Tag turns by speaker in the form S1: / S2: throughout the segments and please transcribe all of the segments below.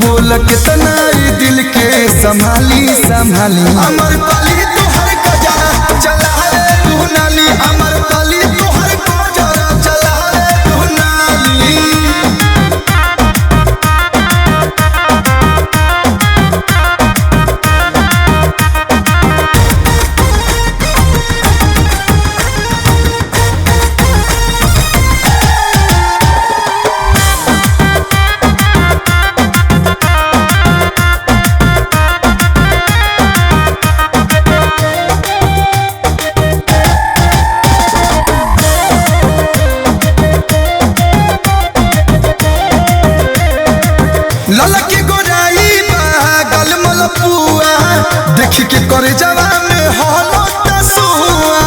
S1: बोल कितना दिल के संभाली संभाली। अमर पाली तोहर गजरा चला रे तू नाली, अमर पाली तोहर गजरा चला रे तू नाली। ललकी गोराई गल मलपुआ देख के करे जवा में हलो तसुआ।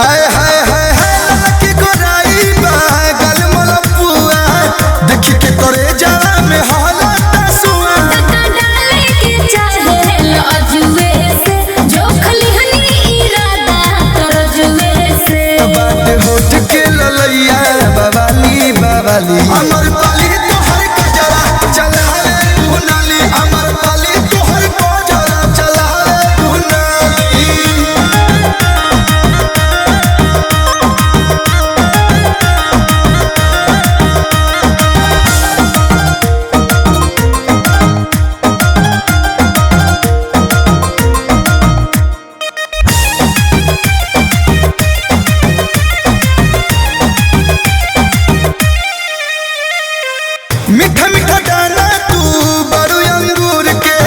S1: आय हाय हाय हाय ललकी गोराई गल मलपुआ देख के करे जवा में हलो तसुआ।
S2: टका डाले के चाहे लजुए से जो खलिहनी इरादा करजुए से।
S1: बात होठ के ललैया बवाली बवाली। अमर पाली तोहर गजरा चला रे तू नाली, अमर पाली तोहर गजरा चला रे तू नाली। मीठा मीठा दाना तू बड़ू अंगूर के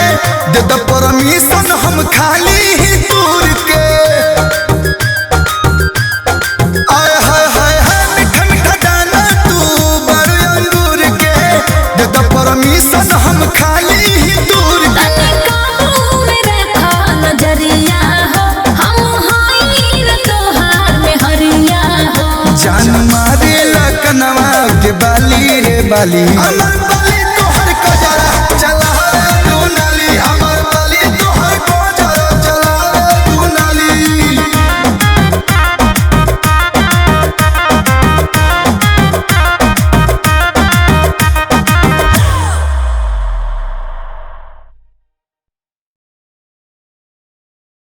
S1: दे द परमिशन हम खाली ही दूर के। आय हाय हाय हाय मीठा मीठा दाना तू बड़ू अंगूर के दे द परमिशन हम खाली ही दूर के।
S2: तनी काबू में रखा नजरिया हो, हम हाई न तोहार में हरिया हो।
S1: जान मारे लकनवा के बाली रे बाली। अमर